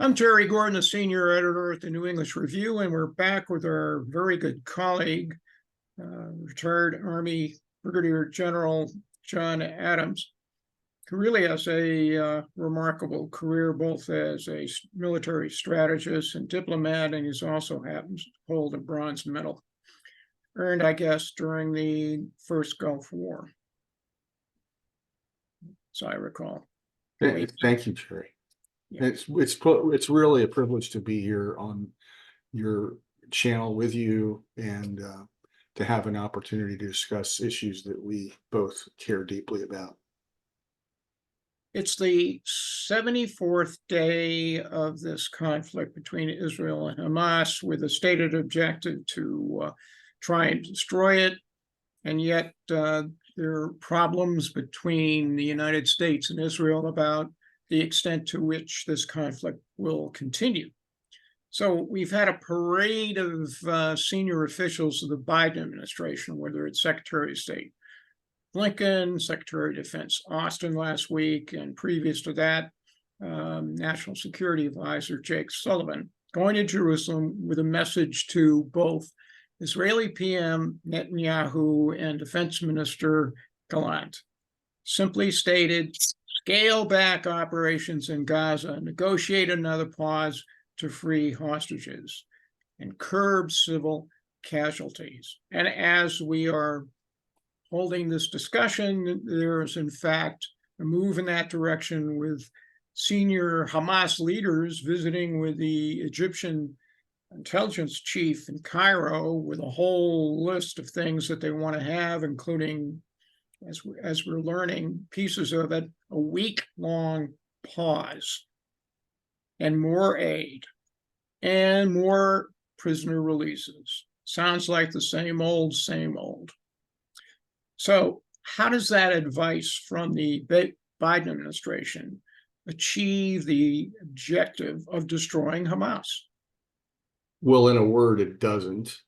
I'm Terry Gordon, the senior editor at the New English Review, and we're back with our very good colleague, retired Army Brigadier General John Adams, who really has a remarkable career both as a military strategist and diplomat, and he also happens to hold a bronze medal, earned, I guess, during the first Gulf War, as I recall. Thank you, Terry. Yeah. It's really a privilege to be here on your channel with you and to have an opportunity to discuss issues that we both care deeply about. It's the 74th day of this conflict between Israel and Hamas, with a stated objective to try and destroy it. And yet there are problems between the United States and Israel about the extent to which this conflict will continue. So we've had a parade of senior officials of the Biden administration, whether it's Secretary of State Blinken, Secretary of Defense Austin last week, and previous to that, National Security Advisor Jake Sullivan, going to Jerusalem with a message to both Israeli PM Netanyahu and Defense Minister Gallant. Simply stated, scale back operations in Gaza, negotiate another pause to free hostages, and curb civil casualties. And as we are holding this discussion, there is in fact a move in that direction, with senior Hamas leaders visiting with the Egyptian intelligence chief in Cairo with a whole list of things that they want to have, including, as we're learning pieces of it, a week-long pause and more aid and more prisoner releases. Sounds like the same old, same old. So how does that advice from the Biden administration achieve the objective of destroying Hamas? Well, in a word, it doesn't.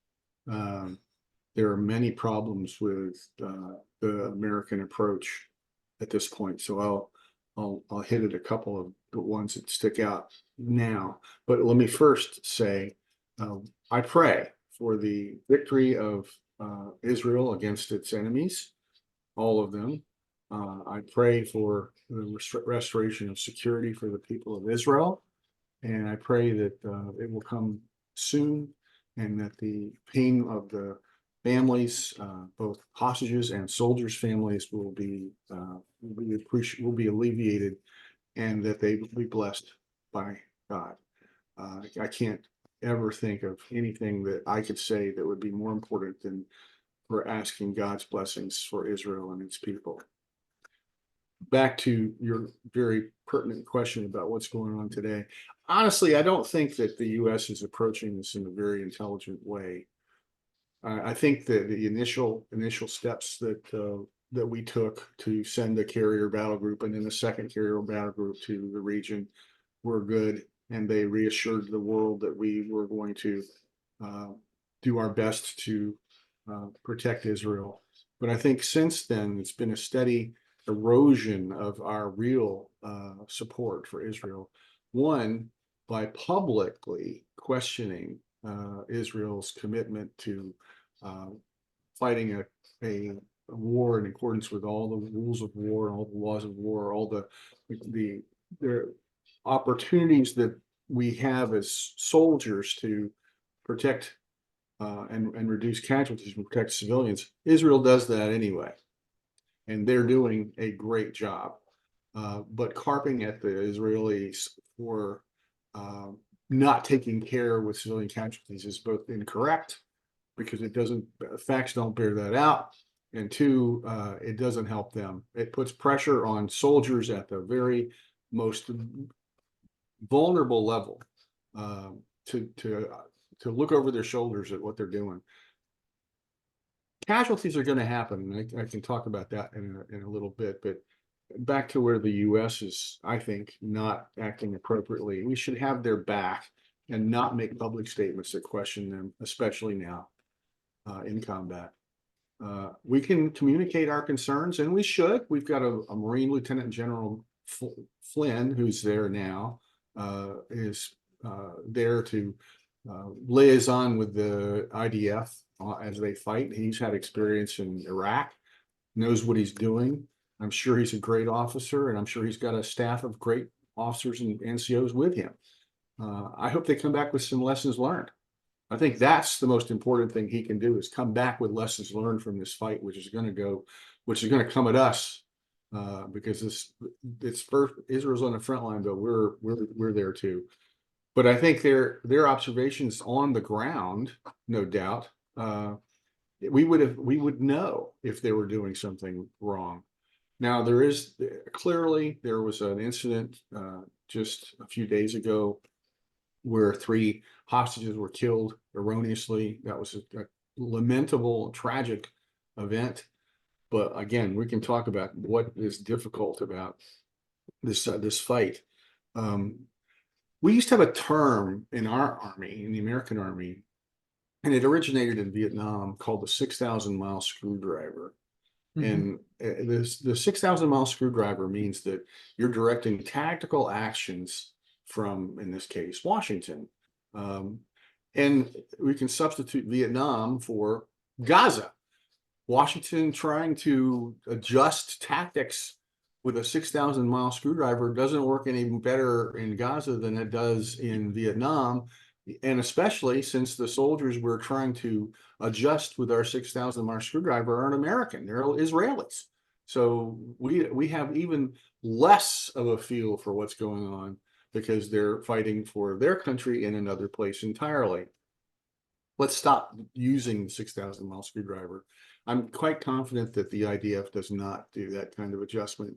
There are many problems with the American approach at this point. So I'll hit at a couple of the ones that stick out now. But let me first say, I pray for the victory of Israel against its enemies, all of them. I pray for the restoration of security for the people of Israel. And I pray that it will come soon, and that the pain of the families, both hostages and soldiers' families, will be alleviated, and that they will be blessed by God. I can't ever think of anything that I could say that would be more important than for asking God's blessings for Israel and its people. Back to your very pertinent question about what's going on today. Honestly, I don't think that the U.S. is approaching this in a very intelligent way. I think that the initial steps that we took to send a carrier battle group and then a second carrier battle group to the region were good, and they reassured the world that we were going to do our best to protect Israel. But I think since then, it's been a steady erosion of our real support for Israel. One, by publicly questioning Israel's commitment to fighting a war in accordance with all the rules of war, all the laws of war, all the opportunities that we have as soldiers to protect and reduce casualties and protect civilians. Israel does that anyway, and they're doing a great job. But carping at the Israelis for not taking care with civilian casualties is both incorrect, because facts don't bear that out, and two, it doesn't help them. It puts pressure on soldiers at the very most vulnerable level to look over their shoulders at what they're doing. Casualties are going to happen, and I can talk about that in a little bit, but back to where the U.S. is, I think, not acting appropriately. We should have their back and not make public statements that question them, especially now in combat. We can communicate our concerns, and we should. We've got a Marine Lieutenant General Flynn, who's there now, is there to liaison with the IDF as they fight. He's had experience in Iraq, knows what he's doing. I'm sure he's a great officer, and I'm sure he's got a staff of great officers and NCOs with him. I hope they come back with some lessons learned. I think that's the most important thing he can do, is come back with lessons learned from this fight, which is going to come at us, because it's first Israel's on the front line, but we're there too. But I think their observations on the ground, no doubt, we would know if they were doing something wrong. Now there was an incident just a few days ago where 3 hostages were killed erroneously. That was a lamentable, tragic event. But again, we can talk about what is difficult about this fight. We used to have a term in our army, in the American Army, and it originated in Vietnam, called the 6,000-mile screwdriver. And the 6,000-mile screwdriver means that you're directing tactical actions from, in this case, Washington. And we can substitute Vietnam for Gaza. Washington trying to adjust tactics with a 6,000-mile screwdriver doesn't work any better in Gaza than it does in Vietnam. And especially since the soldiers we're trying to adjust with our 6,000-mile screwdriver aren't American, they're Israelis. So we have even less of a feel for what's going on, because they're fighting for their country in another place entirely. Let's stop using the 6,000-mile screwdriver. I'm quite confident that the IDF does not do that kind of adjustment.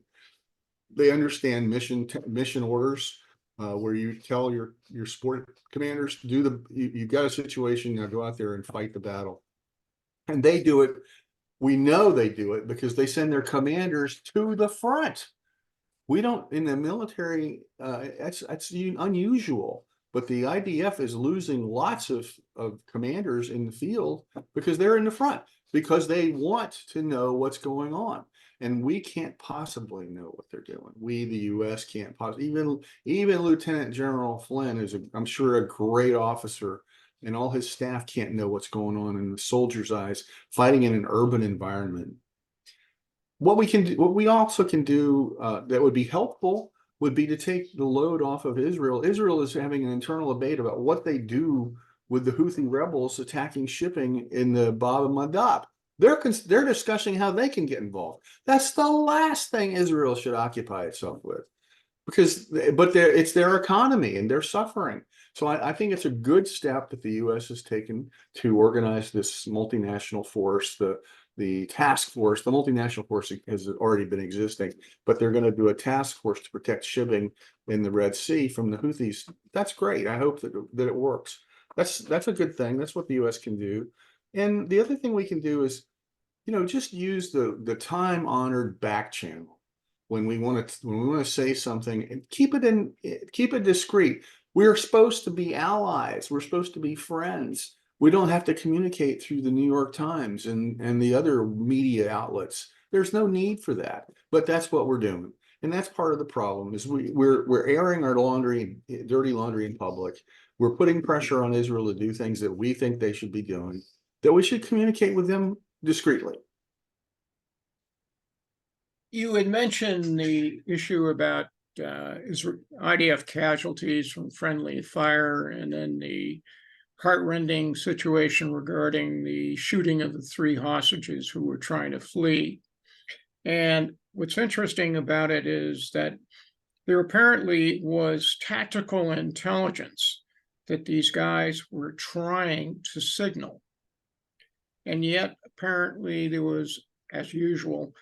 They understand mission orders, where you tell your support commanders to do you've got a situation, now go out there and fight the battle. And they do it. We know they do it because they send their commanders to the front. We don't, in the military, that's unusual, but the IDF is losing lots of commanders in the field because they're in the front, because they want to know what's going on. And we can't possibly know what they're doing. We, the U.S., can't possibly. Even Lieutenant General Flynn is, I'm sure, a great officer, and all his staff can't know what's going on in the soldiers' eyes, fighting in an urban environment. What we also can do that would be helpful would be to take the load off of Israel. Israel is having an internal debate about what they do with the Houthi rebels attacking shipping in the Bab el-Mandab. They're discussing how they can get involved. That's the last thing Israel should occupy itself with, but it's their economy and they're suffering. So I think it's a good step that the U.S. has taken to organize this multinational force. The task force, the multinational force has already been existing, but they're going to do a task force to protect shipping in the Red Sea from the Houthis. That's great. I hope that it works. That's a good thing. That's what the U.S. can do. And the other thing we can do is, just use the time-honored back channel when we want to say something, and keep it discreet. We're supposed to be allies. We're supposed to be friends. We don't have to communicate through the New York Times and the other media outlets. There's no need for that, but that's what we're doing. And that's part of the problem, is we're airing our dirty laundry in public. We're putting pressure on Israel to do things that we think they should be doing, that we should communicate with them discreetly. You had mentioned the issue about IDF casualties from friendly fire, and then the heartrending situation regarding the shooting of the 3 hostages who were trying to flee. And what's interesting about it is that there apparently was tactical intelligence that these guys were trying to signal. And yet, apparently, there was, as usual,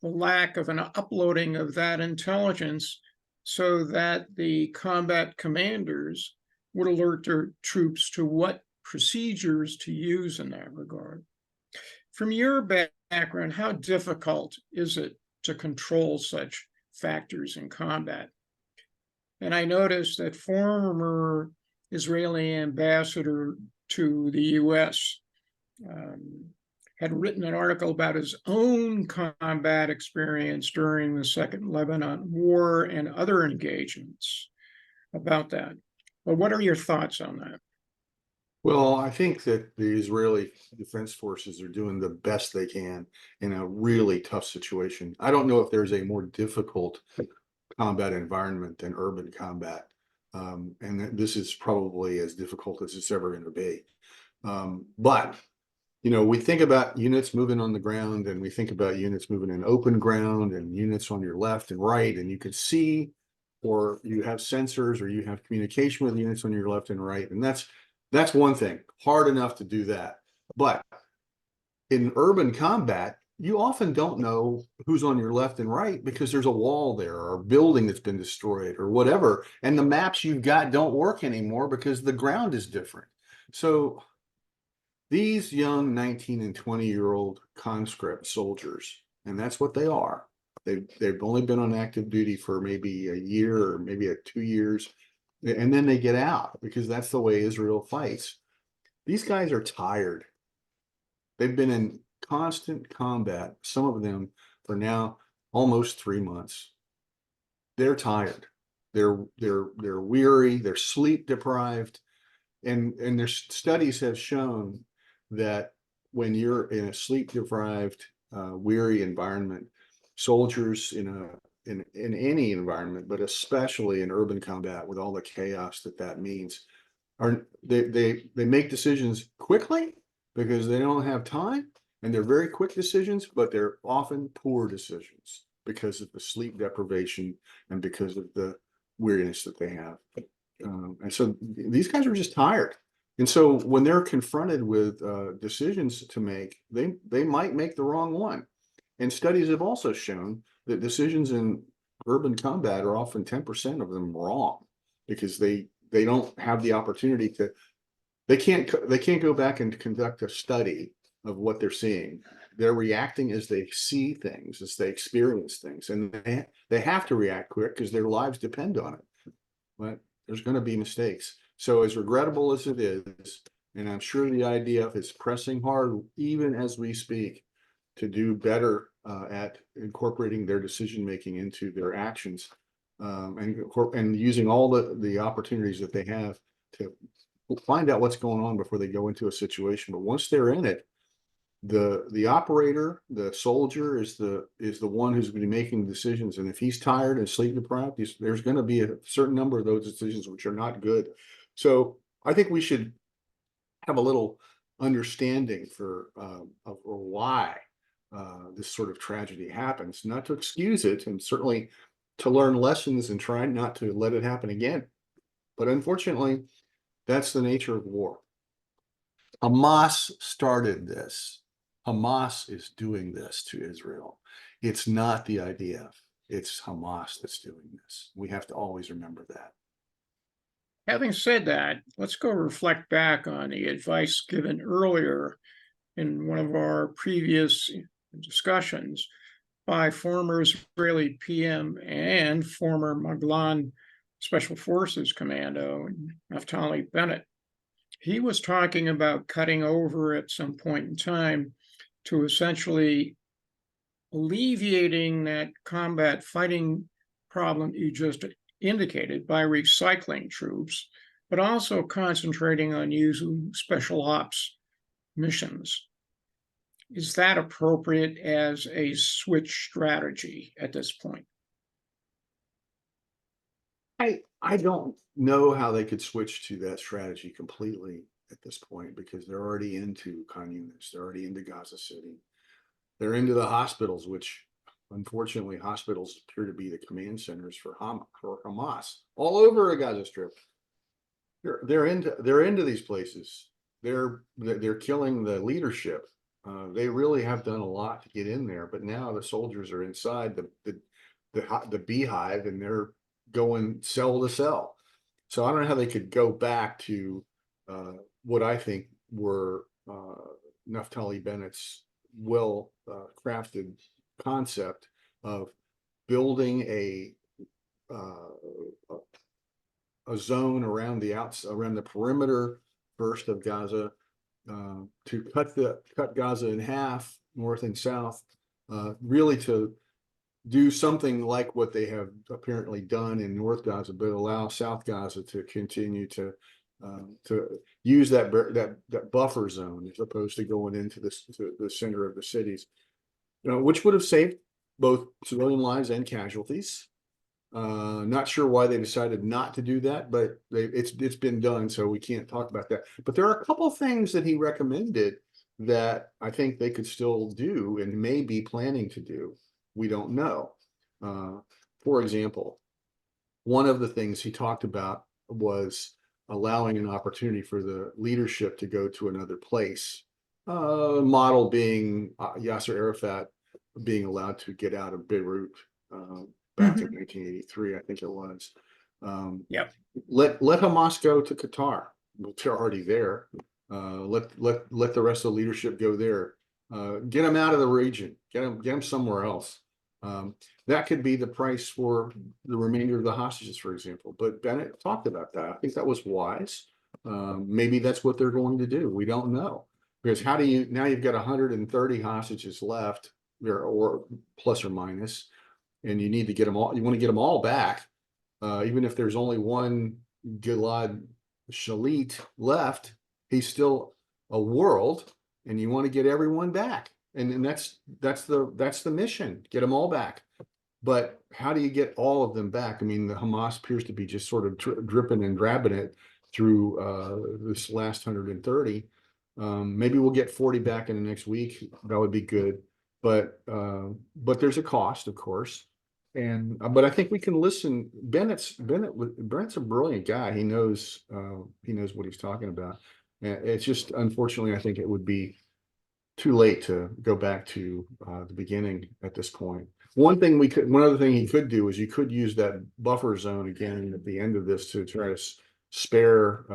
the lack of an uploading of that intelligence so that the combat commanders would alert their troops to what procedures to use in that regard. From your background, how difficult is it to control such factors in combat? And I noticed that former Israeli ambassador to the U.S. Had written an article about his own combat experience during the Second Lebanon War and other engagements. about that. But what are your thoughts on that? Well, I think that the Israeli Defense Forces are doing the best they can in a really tough situation. I don't know if there's a more difficult combat environment than urban combat. And this is probably as difficult as it's ever going to be. But we think about units moving on the ground, and we think about units moving in open ground and units on your left and right, and you can see, or you have sensors, or you have communication with units on your left and right. And that's one thing, hard enough to do that. But in urban combat, you often don't know who's on your left and right because there's a wall there or a building that's been destroyed or whatever. And the maps you've got don't work anymore because the ground is different. So these young 19 and 20-year-old conscript soldiers, and that's what they are. They've only been on active duty for maybe a year or maybe 2 years, and then they get out because that's the way Israel fights. These guys are tired. They've been in constant combat, some of them for now almost 3 months. They're tired. They're weary. They're sleep deprived, and their studies have shown that when you're in a sleep deprived, weary environment, soldiers in any environment, but especially in urban combat with all the chaos that means, they make decisions quickly because they don't have time, and they're very quick decisions, but they're often poor decisions because of the sleep deprivation and because of the weariness that they have. And so these guys are just tired. And so when they're confronted with decisions to make, they might make the wrong one. And studies have also shown that decisions in urban combat are often 10% of them wrong because they don't have the opportunity to. They can't go back and conduct a study of what they're seeing. They're reacting as they see things, as they experience things, and they have to react quick because their lives depend on it. But there's going to be mistakes. So as regrettable as it is, and I'm sure the IDF is pressing hard, even as we speak, to do better at incorporating their decision-making into their actions, and using all the opportunities that they have to find out what's going on before they go into a situation. But once they're in it, the operator, the soldier, is the one who's going to be making decisions. And if he's tired and sleep deprived, there's going to be a certain number of those decisions which are not good. So I think we should have a little understanding for why this sort of tragedy happens, not to excuse it, and certainly to learn lessons and try not to let it happen again. But unfortunately, that's the nature of war. Hamas started this. Hamas is doing this to Israel. It's not the IDF. It's Hamas that's doing this. We have to always remember that. Having said that, let's go reflect back on the advice given earlier in one of our previous discussions by former Israeli PM and former Maglan Special Forces Commando, Naftali Bennett. He was talking about cutting over at some point in time to essentially alleviating that combat fighting problem you just indicated by recycling troops, but also concentrating on using special ops missions. Is that appropriate as a switch strategy at this point? I don't know how they could switch to that strategy completely at this point because they're already into Khan Yunis, they're already into Gaza City, they're into the hospitals, which unfortunately hospitals appear to be the command centers for Hamas all over the Gaza Strip. They're into these places. They're killing the leadership. They really have done a lot to get in there, but now the soldiers are inside the beehive, and they're going cell to cell. So I don't know how they could go back to what I think were Naftali Bennett's well crafted concept of building a zone around the perimeter first of Gaza, to cut Gaza in half, north and south, really to do something like what they have apparently done in North Gaza, but allow South Gaza to continue to use that buffer zone as opposed to going into the center of the cities, which would have saved both civilian lives and casualties. Not sure why they decided not to do that, but it's been done, so we can't talk about that. But there are a couple of things that he recommended that I think they could still do and may be planning to do. We don't know. For example, one of the things he talked about was allowing an opportunity for the leadership to go to another place. Model being Yasser Arafat being allowed to get out of Beirut back in 1983, I think it was. Yep. Let Hamas go to Qatar. Well, they're already there. Let the rest of the leadership go there. Get them out of the region. Get them somewhere else. That could be the price for the remainder of the hostages, for example. But Bennett talked about that. I think that was wise. Maybe that's what they're going to do. We don't know. Because how do you, now you've got 130 hostages left, or plus or minus, and you need to get them all, you want to get them all back. Even if there's only one Gilad Shalit left, he's still a world, and you want to get everyone back. And that's the mission, get them all back. But how do you get all of them back? I mean, the Hamas appears to be just sort of dripping and drabbing it through this last 130. Maybe we'll get 40 back in the next week. That would be good. But there's a cost, of course. But I think we can listen. Brent's a brilliant guy. He knows what he's talking about. It's just, unfortunately, I think it would be too late to go back to the beginning at this point. One other thing he could do is you could use that buffer zone again at the end of this to try to spare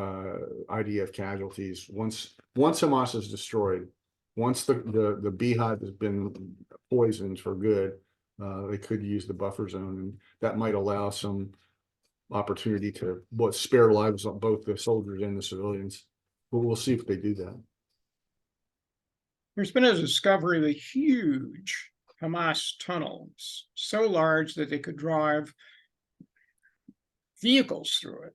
IDF casualties. Once Hamas is destroyed, once the beehive has been poisoned for good, they could use the buffer zone, and that might allow some opportunity to spare lives of both the soldiers and the civilians. But we'll see if they do that. There's been a discovery of a huge Hamas tunnel, so large that they could drive vehicles through it,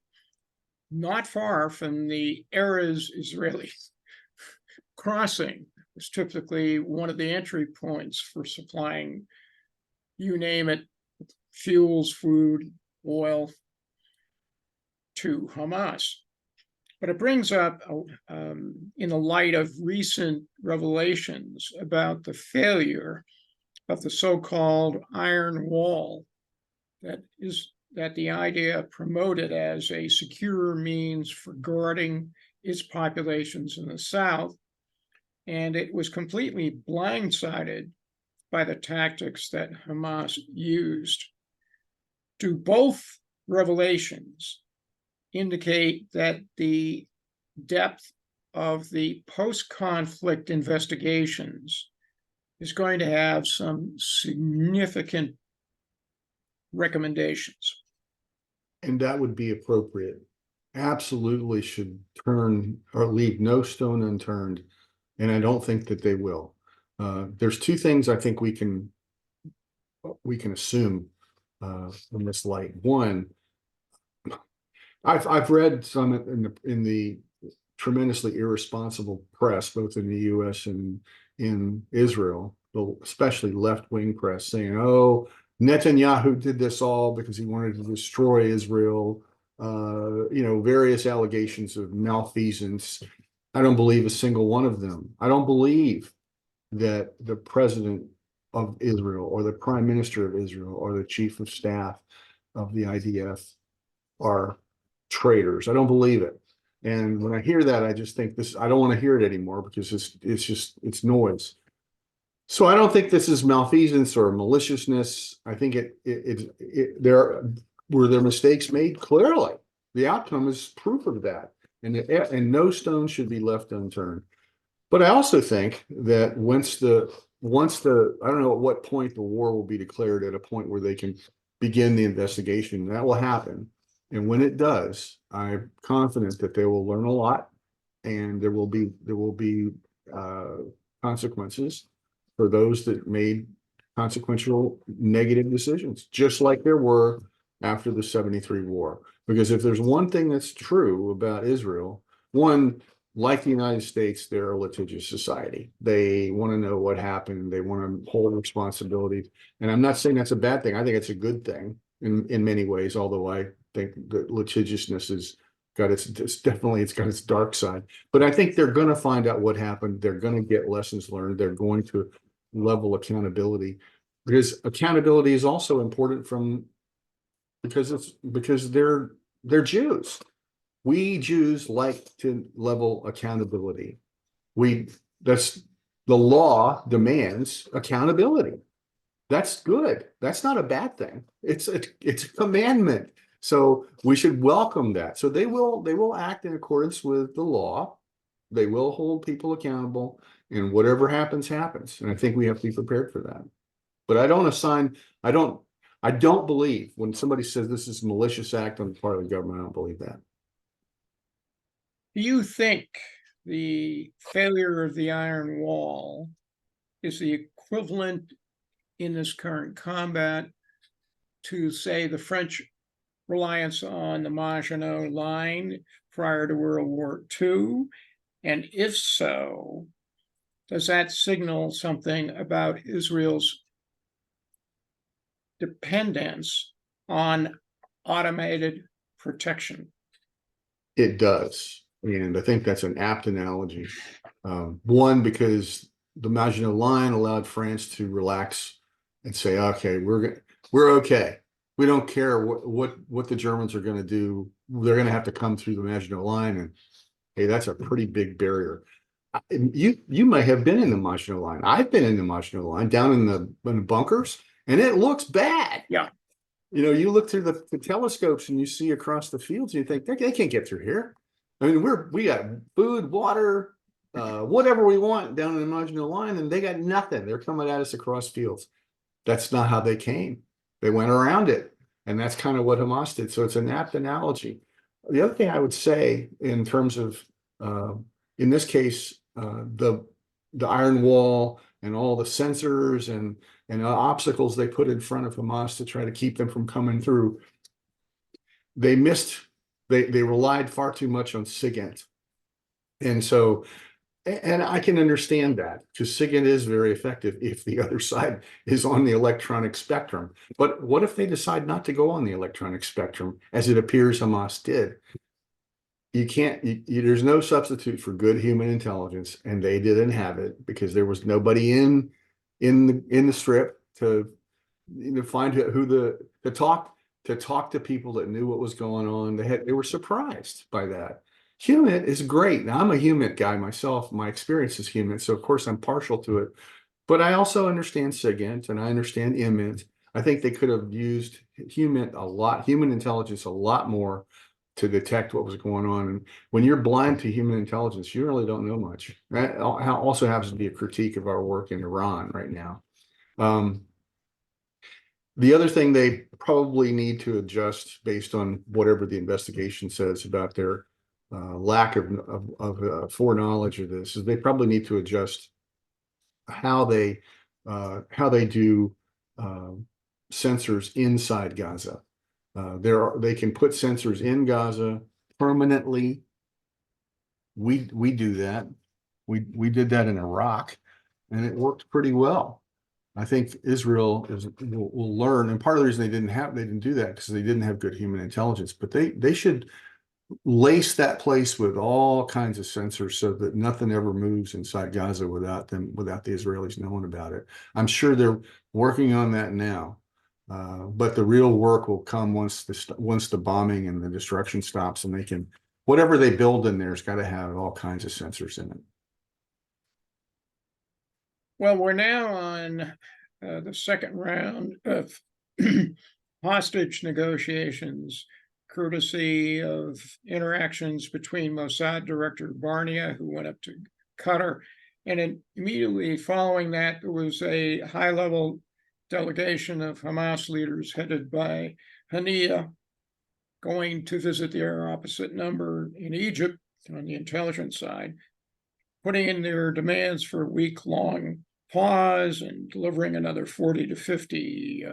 not far from the Erez Israeli crossing. It's typically one of the entry points for supplying, you name it, fuels, food, oil to Hamas. But it brings up, in the light of recent revelations about the failure of the so-called Iron Wall, that the IDF promoted as a secure means for guarding its populations in the south, and it was completely blindsided by the tactics that Hamas used. Do both revelations indicate that the depth of the post-conflict investigations is going to have some significant recommendations? And that would be appropriate. Absolutely should turn or leave no stone unturned. And I don't think that they will. There's two things I think we can assume in this light. One, I've read some in the tremendously irresponsible press, both in the U.S. and in Israel, especially left-wing press, saying, "Oh, Netanyahu did this all because he wanted to destroy Israel." Various allegations of malfeasance. I don't believe a single one of them. I don't believe that the president of Israel or the prime minister of Israel or the chief of staff of the IDF are traitors. I don't believe it. And when I hear that, I just think I don't want to hear it anymore because it's noise. So I don't think this is malfeasance or maliciousness. I think there were mistakes made. Clearly, the outcome is proof of that, and no stone should be left unturned. But I also think that once I don't know at what point the war will be declared, at a point where they can begin the investigation, that will happen. And when it does, I'm confident that they will learn a lot, and there will be consequences for those that made consequential negative decisions, just like there were after the 73 war. Because if there's one thing that's true about Israel, one, like the United States, they're a litigious society. They want to know what happened. They want to hold responsibility. And I'm not saying that's a bad thing. I think it's a good thing in many ways, although I think that litigiousness has got it's definitely it's got its dark side. But I think they're going to find out what happened. They're going to get lessons learned. They're going to level accountability, because accountability is also important because they're Jews. We Jews like to level accountability. That's the law demands accountability. That's good. That's not a bad thing. It's a commandment. So we should welcome that. So they will act in accordance with the law. They will hold people accountable, and whatever happens, happens. And I think we have to be prepared for that. But I don't believe when somebody says this is a malicious act on the part of the government. I don't believe that. Do you think the failure of the Iron Wall is the equivalent in this current combat to, say, the French reliance on the Maginot Line prior to World War II? And if so, does that signal something about Israel's dependence on automated protection? It does. And I think that's an apt analogy. One, because the Maginot Line allowed France to relax and say, okay, we're okay. We don't care what the Germans are going to do. They're going to have to come through the Maginot Line. And hey, that's a pretty big barrier. You might have been in the Maginot Line. I've been in the Maginot Line down in the bunkers, and it looks bad. Yeah. You know, you look through the telescopes and you see across the fields, and you think they can't get through here. I mean, we got food, water, whatever we want down in the Maginot Line, and they got nothing. They're coming at us across fields. That's not how they came. They went around it, and that's kind of what Hamas did. So it's an apt analogy. The other thing I would say in terms of, in this case, the iron wall and all the sensors and obstacles they put in front of Hamas to try to keep them from coming through, they relied far too much on SIGINT. And so, and I can understand that, because SIGINT is very effective if the other side is on the electronic spectrum. But what if they decide not to go on the electronic spectrum, as it appears Hamas did? You can't, there's no substitute for good human intelligence, and they didn't have it because there was nobody in the strip to find to talk to people that knew what was going on. They were surprised by that. HUMINT is great. Now, I'm a HUMINT guy myself. My experience is HUMINT, so of course I'm partial to it. But I also understand SIGINT and I understand IMINT. I think they could have used HUMINT a lot, human intelligence a lot more, to detect what was going on. And when you're blind to human intelligence, you really don't know much. That also happens to be a critique of our work in Iran right now. The other thing they probably need to adjust, based on whatever the investigation says about their lack of foreknowledge of this, is they probably need to adjust how they do sensors inside Gaza. They can put sensors in Gaza permanently. We do that. We did that in Iraq, and it worked pretty well. I think Israel will learn, and part of the reason they didn't do that because they didn't have good human intelligence. But they should lace that place with all kinds of sensors so that nothing ever moves inside Gaza without the Israelis knowing about it. I'm sure they're working on that now. But the real work will come once the bombing and the destruction stops, and they can, whatever they build in there's got to have all kinds of sensors in it. Well, we're now on the second round of hostage negotiations, courtesy of interactions between Mossad Director Barnea, who went up to Qatar, and immediately following that, there was a high-level delegation of Hamas leaders headed by Hania going to visit the air opposite number in Egypt on the intelligence side, putting in their demands for a week-long pause and delivering another 40 to 50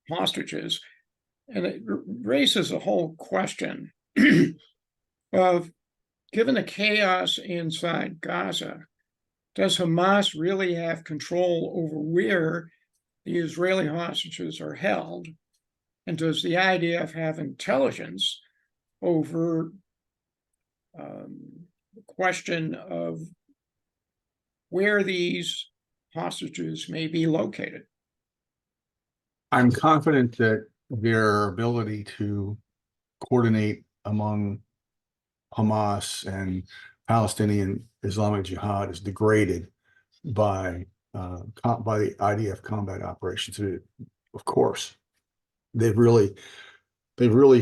hostages. And it raises a whole question of, given the chaos inside Gaza, does Hamas really have control over where the Israeli hostages are held? And does the IDF have intelligence over the question of where these hostages may be located? I'm confident that their ability to coordinate among Hamas and Palestinian Islamic Jihad is degraded by the IDF combat operations. Of course, they've really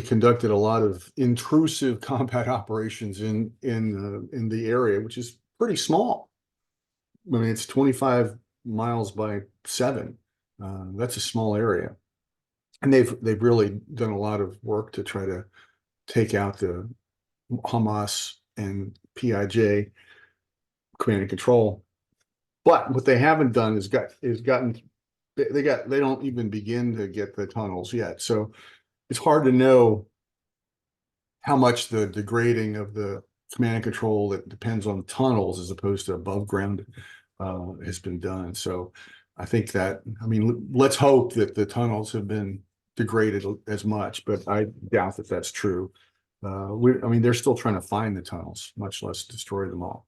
conducted a lot of intrusive combat operations in the area, which is pretty small. I mean, it's 25 miles by 7. That's a small area, and they've really done a lot of work to try to take out the Hamas and PIJ command and control. But what they haven't done is they don't even begin to get the tunnels yet. So it's hard to know how much the degrading of the command and control that depends on tunnels as opposed to above ground has been done. So I think that, I mean, let's hope that the tunnels have been degraded as much, but I doubt that that's true. I mean, they're still trying to find the tunnels, much less destroy them all.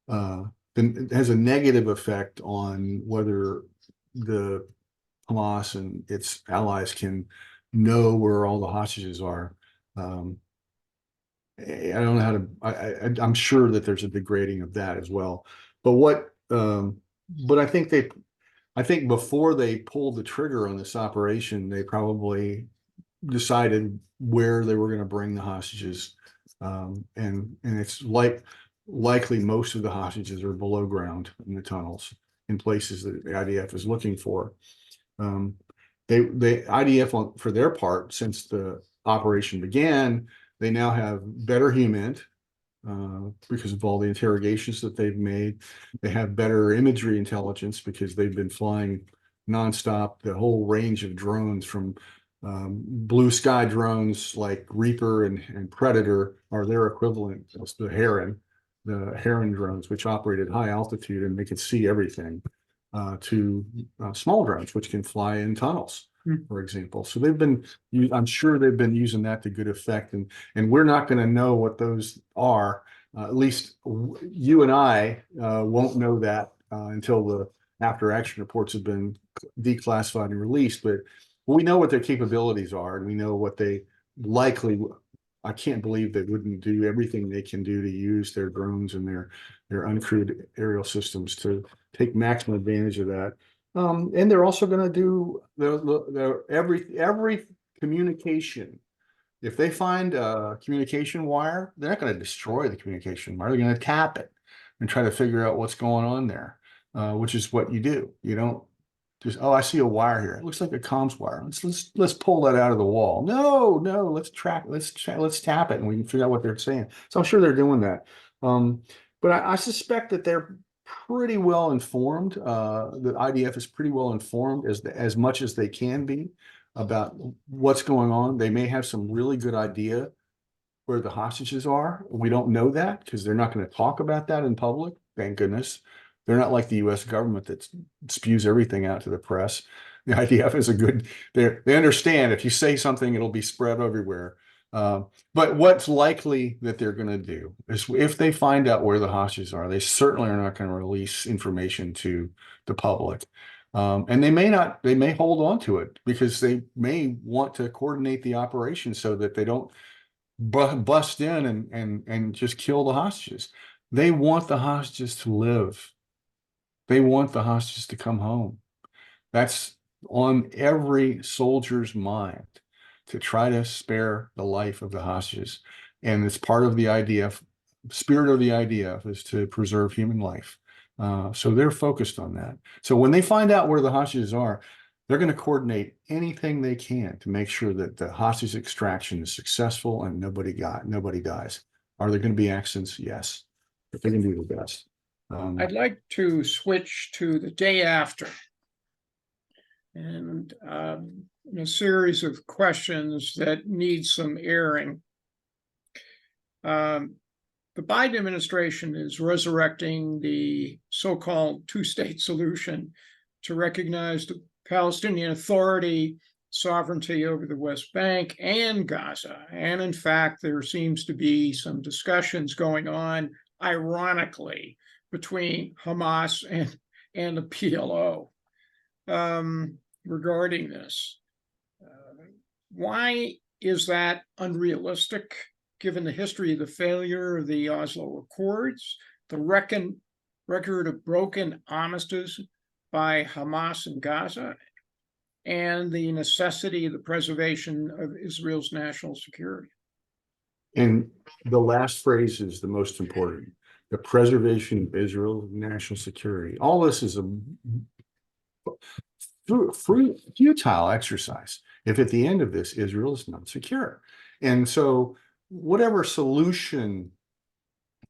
Then it has a negative effect on whether the Hamas and its allies can know where all the hostages are. I don't know how to. I'm sure that there's a degrading of that as well. But I think before they pulled the trigger on this operation, they probably decided where they were going to bring the hostages, and it's likely most of the hostages are below ground in the tunnels in places that the IDF is looking for. The IDF, for their part, since the operation began, they now have better HUMINT because of all the interrogations that they've made. They have better imagery intelligence because they've been flying nonstop the whole range of drones from blue sky drones like Reaper and Predator are their equivalent. It's the Heron drones, which operate at high altitude and they can see everything, to small drones, which can fly in tunnels, for example. So I'm sure they've been using that to good effect, and we're not going to know what those are. At least you and I won't know that until the after action reports have been declassified and released. But we know what their capabilities are, and we know what they likely. I can't believe they wouldn't do everything they can do to use their drones and their uncrewed aerial systems to take maximum advantage of that. And they're also going to do every communication. If they find a communication wire, they're not going to destroy the communication wire. They're going to tap it and try to figure out what's going on there, which is what you do. You don't just, oh, I see a wire here. It looks like a comms wire. Let's pull that out of the wall. No, let's tap it and we can figure out what they're saying. So I'm sure they're doing that. But I suspect that they're pretty well informed. The IDF is pretty well informed as much as they can be about what's going on. They may have some really good idea where the hostages are. We don't know that because they're not going to talk about that in public. Thank goodness. They're not like the US government that spews everything out to the press. The IDF is they understand if you say something, it'll be spread everywhere. But what's likely that they're going to do is if they find out where the hostages are, they certainly are not going to release information to the public. And they may hold on to it because they may want to coordinate the operation so that they don't bust in and just kill the hostages. They want the hostages to live. They want the hostages to come home. That's on every soldier's mind, to try to spare the life of the hostages. And it's part of the IDF, spirit of the IDF is to preserve human life. So they're focused on that. So when they find out where the hostages are, they're going to coordinate anything they can to make sure that the hostage extraction is successful and nobody dies. Are there going to be accidents? Yes, but they're going to do their best. I'd like to switch to the day after, and in a series of questions that need some airing. The Biden administration is resurrecting the so-called two-state solution to recognize the Palestinian Authority sovereignty over the West Bank and Gaza. And in fact, there seems to be some discussions going on, ironically, between Hamas and the PLO regarding this. Why is that unrealistic, given the history of the failure of the Oslo Accords, the record of broken armistice by Hamas in Gaza, and the necessity of the preservation of Israel's national security? And the last phrase is the most important: the preservation of Israel's national security. All this is a futile exercise if at the end of this Israel is not secure. And so whatever solution,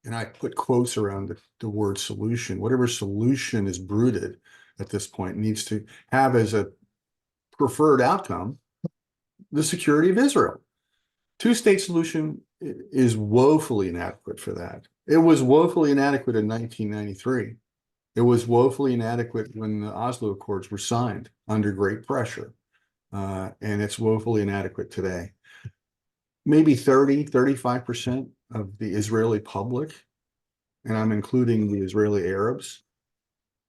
and I put quotes around the word solution, whatever solution is brooded at this point needs to have as a preferred outcome the security of Israel. Two-state solution is woefully inadequate for that. It was woefully inadequate in 1993. It was woefully inadequate when the Oslo Accords were signed under great pressure. And it's woefully inadequate today. Maybe 35% of the Israeli public, and I'm including the Israeli Arabs,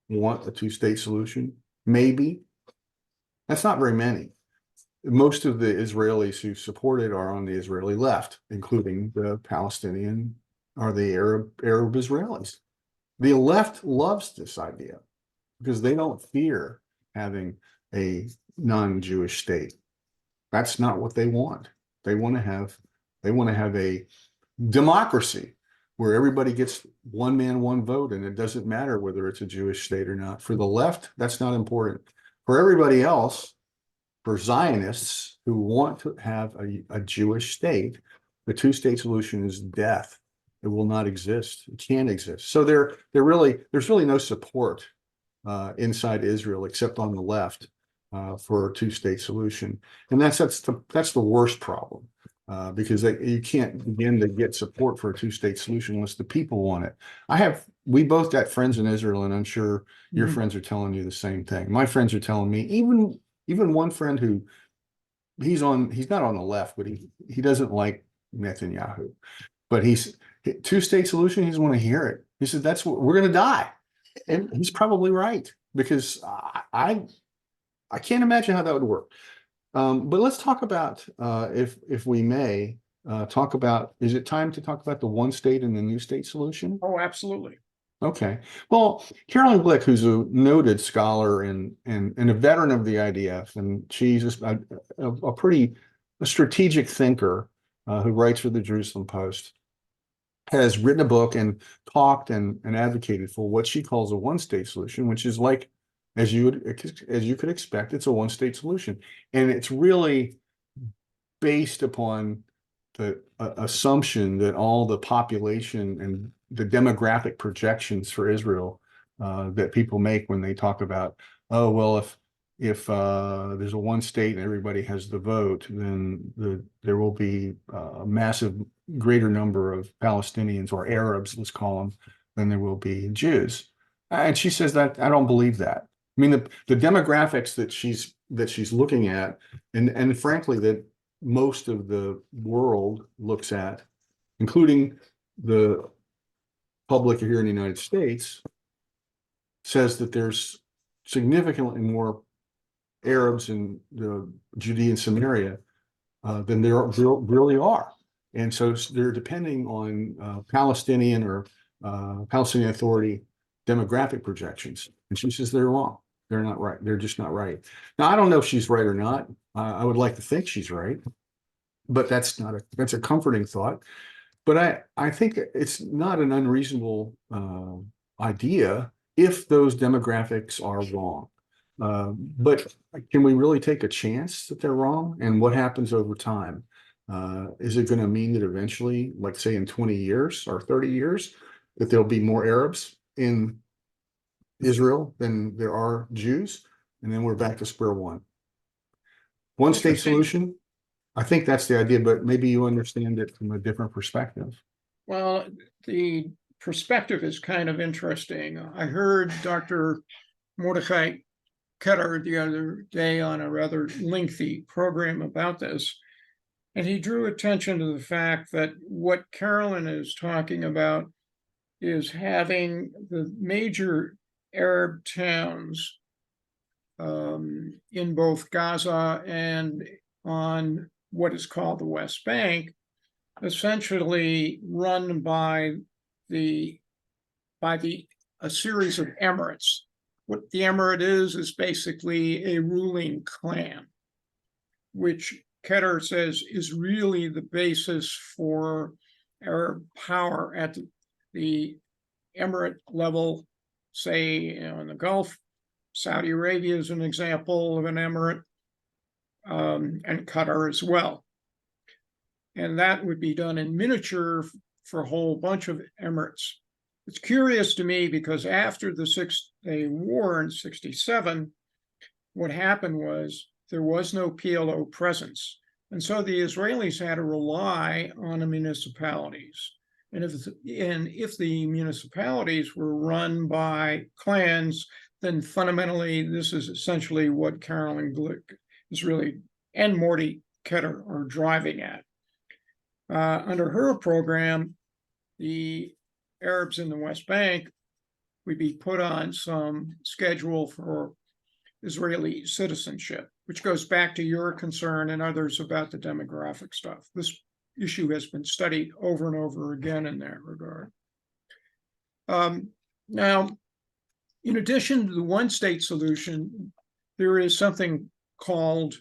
want a two-state solution. Maybe. That's not very many. Most of the Israelis who support it are on the Israeli left, including the Palestinian or the Arab Israelis. The left loves this idea because they don't fear having a non-Jewish state. That's not what they want. They want to have a democracy where everybody gets one man, one vote, and it doesn't matter whether it's a Jewish state or not. For the left, that's not important. For everybody else, for Zionists who want to have a Jewish state, the two-state solution is death. It will not exist. It can't exist. So there's really no support inside Israel except on the left for a two-state solution, and that's the worst problem because you can't begin to get support for a two-state solution unless the people want it. We both got friends in Israel, and I'm sure your friends are telling you the same thing. My friends are telling me, even one friend who he's not on the left, but he doesn't like Netanyahu, but he's two-state solution. He doesn't want to hear it. He said, that's what we're going to die. And he's probably right, because I can't imagine how that would work. But let's talk about, if we may, talk about, is it time to talk about the one state and the new state solution? Oh, absolutely. Okay. Well, Caroline Glick, who's a noted scholar and a veteran of the IDF, and she's a pretty strategic thinker who writes for the Jerusalem Post, has written a book and talked and advocated for what she calls a one-state solution, which is like, as you could expect, it's a one-state solution. And it's really based upon the assumption that all the population and the demographic projections for Israel that people make when they talk about, oh, well, if there's a one state and everybody has the vote, then there will be a massive greater number of Palestinians or Arabs, let's call them, than there will be Jews. And she says that I don't believe that. I mean, the demographics that she's looking at, and frankly, that most of the world looks at, including the public here in the United States, says that there's significantly more Arabs in the Judea and Samaria than there really are. And so they're depending on Palestinian or Palestinian Authority demographic projections. And she says they're wrong. They're not right. They're just not right. Now, I don't know if she's right or not. I would like to think she's right, but that's a comforting thought. But I think it's not an unreasonable idea if those demographics are wrong. But can we really take a chance that they're wrong? And what happens over time? Is it going to mean that eventually, like say in 20 years or 30 years, that there'll be more Arabs in Israel than there are Jews, and then we're back to square one. One state Interesting. solution, I think that's the idea, but maybe you understand it from a different perspective. Well, the perspective is kind of interesting. I heard Dr. Mordecai Ketter the other day on a rather lengthy program about this, and he drew attention to the fact that what Carolyn is talking about is having the major Arab towns in both Gaza and on what is called the West Bank, essentially run by a series of emirates. What the emirate is basically a ruling clan, which Ketter says is really the basis for Arab power at the emirate level, say in the Gulf. Saudi Arabia is an example of an emirate, and Qatar as well. And that would be done in miniature for a whole bunch of emirates. It's curious to me because after the Six-Day War in 1967, what happened was there was no PLO presence. And so the Israelis had to rely on the municipalities. And if the municipalities were run by clans, then fundamentally this is essentially what Carolyn Glick is really, and Morty Ketter are driving at. Under her program, the Arabs in the West Bank would be put on some schedule for Israeli citizenship, which goes back to your concern and others about the demographic stuff. This issue has been studied over and over again in that regard. Now, in addition to the one-state solution, there is something called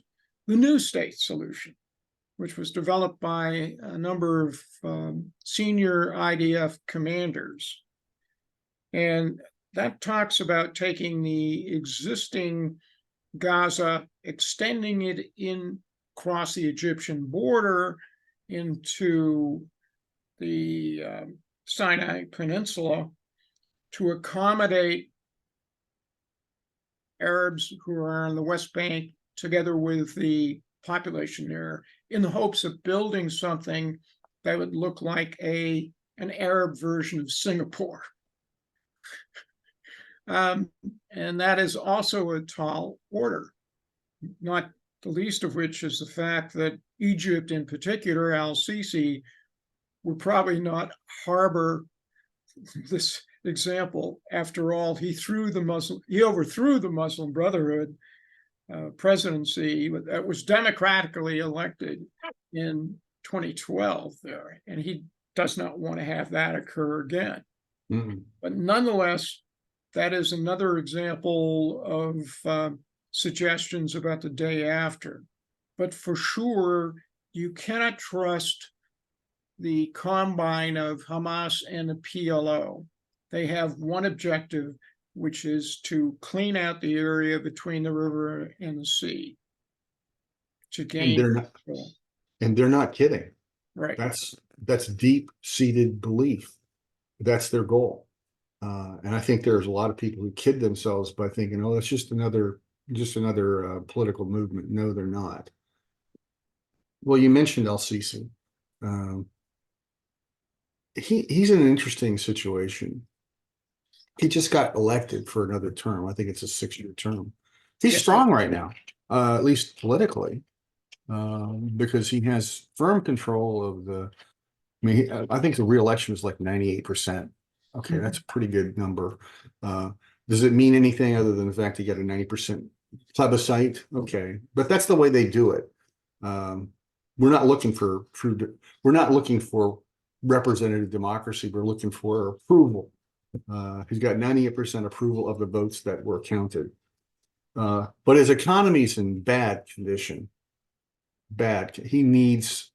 the new state solution, which was developed by a number of senior IDF commanders. And that talks about taking the existing Gaza, extending it across the Egyptian border into the Sinai Peninsula to accommodate Arabs who are on the West Bank together with the population there, in the hopes of building something that would look like an Arab version of Singapore. And that is also a tall order, not the least of which is the fact that Egypt in particular, al-Sisi, would probably not harbor this example. After all, he overthrew the Muslim Brotherhood presidency that was democratically elected in 2012 there, and he does not want to have that occur again. Mm-hmm. But nonetheless, that is another example of suggestions about the day after. But for sure, you cannot trust the combine of Hamas and the PLO. They have one objective, which is to clean out the area between the river and the sea to gain control. And they're not kidding. Right. That's deep-seated belief. That's their goal. And I think there's a lot of people who kid themselves by thinking, oh, that's just another political movement. No, they're not. Well, you mentioned al-Sisi. He's in an interesting situation. He just got elected for another term. I think it's a 6-year term. He's strong right now, at least politically, because he has firm control of the. I mean, I think the re-election was like 98%. Okay, that's a pretty good number. Does it mean anything other than the fact he got a 90% plebiscite? Okay, but that's the way they do it. We're not looking for we're not looking for representative democracy. We're looking for approval. He's got 98% approval of the votes that were counted. But his economy's in bad condition. He needs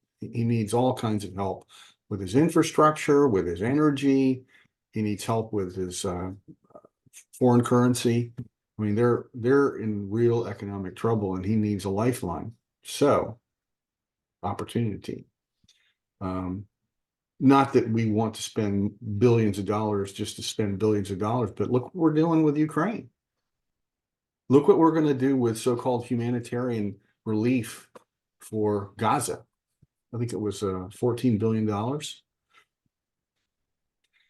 all kinds of help with his infrastructure, with his energy. He needs help with his foreign currency. I mean, they're in real economic trouble, and he needs a lifeline. So, opportunity. not that we want to spend billions of dollars just to spend billions of dollars, but look what we're doing with Ukraine. Look what we're going to do with so-called humanitarian relief for Gaza. I think it was $14 billion.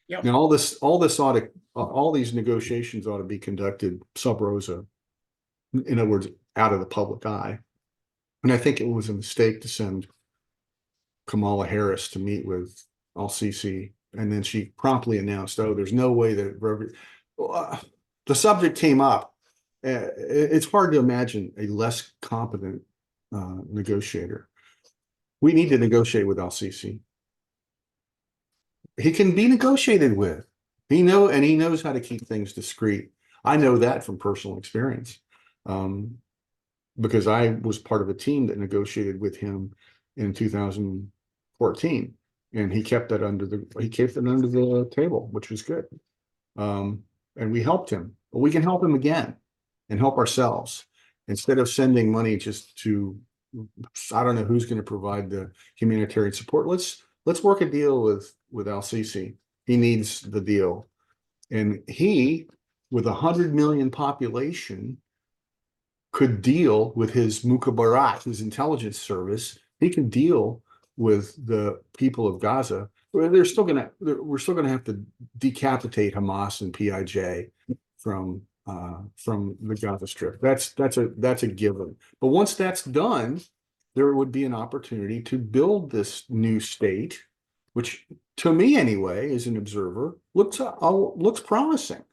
Yep. Now, all these negotiations ought to be conducted sub rosa. In other words, out of the public eye. And I think it was a mistake to send Kamala Harris to meet with al-Sisi, and then she promptly announced, "Oh, there's no way that the subject came up." It's hard to imagine a less competent negotiator. We need to negotiate with al-Sisi. He can be negotiated with. He knows how to keep things discreet. I know that from personal experience, because I was part of a team that negotiated with him in 2014, and he kept it under the table, which was good. And we helped him, but we can help him again and help ourselves instead of sending money just to, I don't know who's going to provide the humanitarian support. Let's work a deal with al-Sisi. He needs the deal, and he, with 100 million population, could deal with his Mukhabarat, his intelligence service. He can deal with the people of Gaza. We're still gonna have to decapitate Hamas and PIJ from the Gaza Strip. That's a given. But once that's done, there would be an opportunity to build this new state, which, to me anyway, as an observer, looks promising.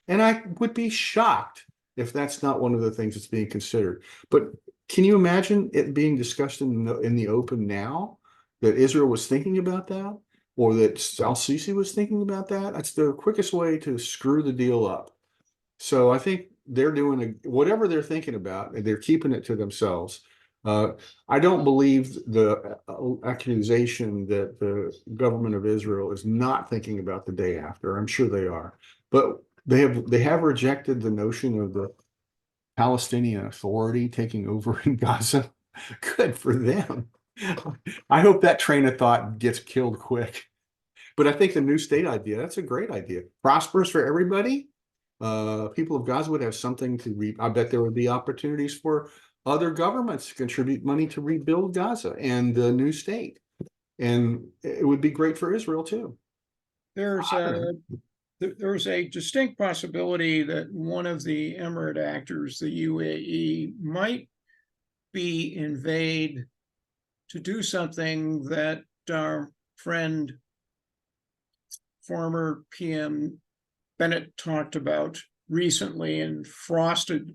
And I would be shocked if that's not one of the things that's being considered. But can you imagine it being discussed in the open now, that Israel was thinking about that, or that al-Sisi was thinking about that? That's the quickest way to screw the deal up. So I think they're doing whatever they're thinking about, and they're keeping it to themselves. I don't believe the accusation that the government of Israel is not thinking about the day after. I'm sure they are, but they have rejected the notion of the Palestinian Authority taking over in Gaza. Good for them. I hope that train of thought gets killed quick. But I think the new state idea, that's a great idea. Prosperous for everybody. People of Gaza would have something to read. I bet there would be opportunities for other governments to contribute money to rebuild Gaza and the new state. And it would be great for Israel too. There's a distinct possibility that one of the Emirate actors, the UAE, might be invade to do something that our friend, former PM Bennett, talked about recently in frosted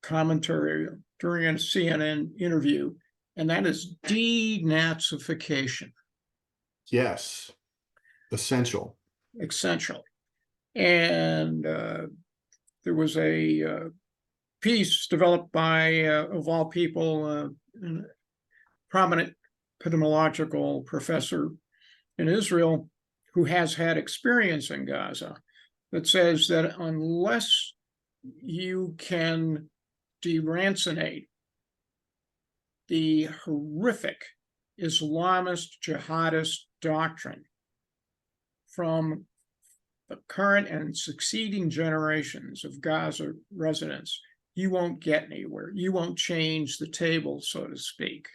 commentary during a CNN interview, and that is denazification. Yes, essential. And there was a piece developed by, of all people, a prominent epidemiological professor in Israel who has had experience in Gaza, that says that unless you can derancinate the horrific Islamist jihadist doctrine from the current and succeeding generations of Gaza residents, you won't get anywhere. You won't change the table, so to speak.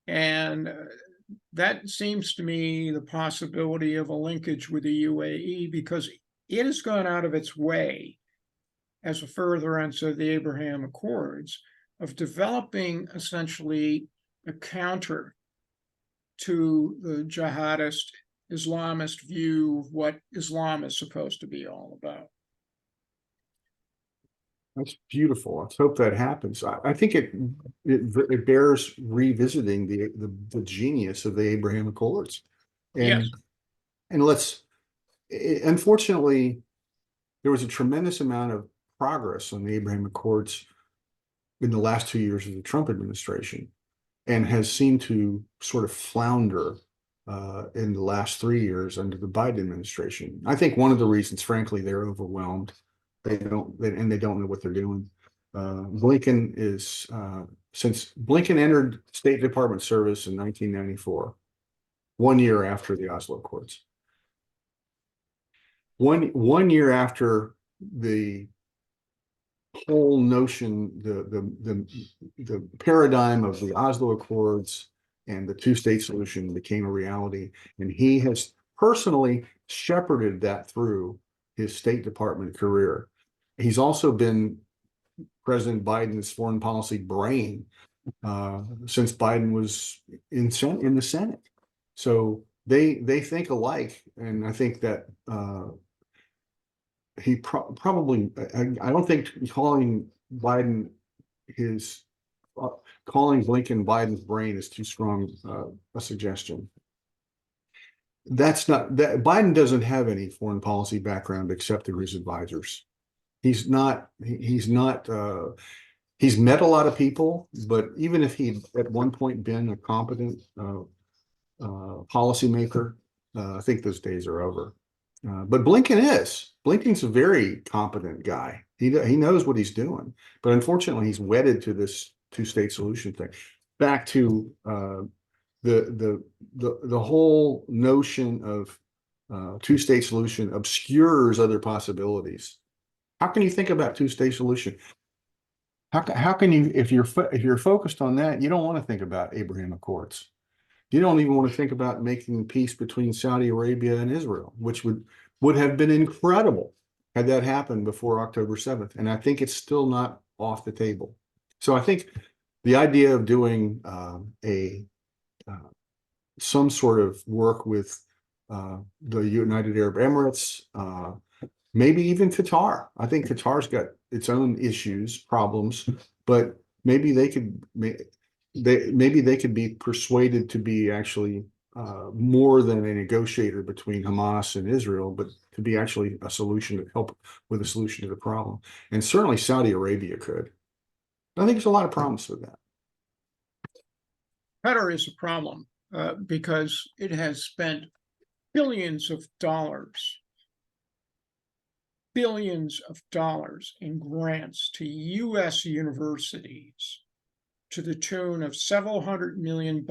And that seems to me the possibility of a linkage with the UAE, because it has gone out of its way, as a furtherance of the Abraham Accords, of developing essentially a counter to the jihadist Islamist view of what Islam is supposed to be all about. That's beautiful. Let's hope that happens. I think it bears revisiting the genius of the Abraham Accords, and Yes. Unfortunately, there was a tremendous amount of progress on the Abraham Accords in the last 2 years of the Trump administration, and has seemed to sort of flounder in the last 3 years under the Biden administration. I think one of the reasons, frankly, they're overwhelmed. They don't know what they're doing. Blinken since Blinken entered State Department service in 1994, 1 year after the Oslo Accords. One year after the whole notion, the paradigm of the Oslo Accords and the two-state solution became a reality, and he has personally shepherded that through his State Department career. He's also been President Biden's foreign policy brain since Biden was in the Senate. So they think alike, and I think that he probably, I don't think calling Biden calling Blinken Biden's brain is too strong a suggestion. That's not that Biden doesn't have any foreign policy background except through his advisors. He's met a lot of people, but even if he'd at one point been a competent policymaker, I think those days are over. But Blinken's a very competent guy. He knows what he's doing, but unfortunately he's wedded to this two-state solution thing. Back to the whole notion of two-state solution obscures other possibilities. How can you think about two-state solution? How can you, if you're focused on that, you don't want to think about Abraham Accords. You don't even want to think about making peace between Saudi Arabia and Israel, which would have been incredible had that happened before October 7th. And I think it's still not off the table. So I think the idea of doing some sort of work with the United Arab Emirates, maybe even Qatar. I think Qatar's got its own issues, problems, but maybe they could be persuaded to be actually more than a negotiator between Hamas and Israel, but to be actually a solution to help with a solution to the problem. And certainly Saudi Arabia could. I think there's a lot of promise with that. Qatar is a problem because it has spent billions of dollars in grants to US universities to the tune of several $100 million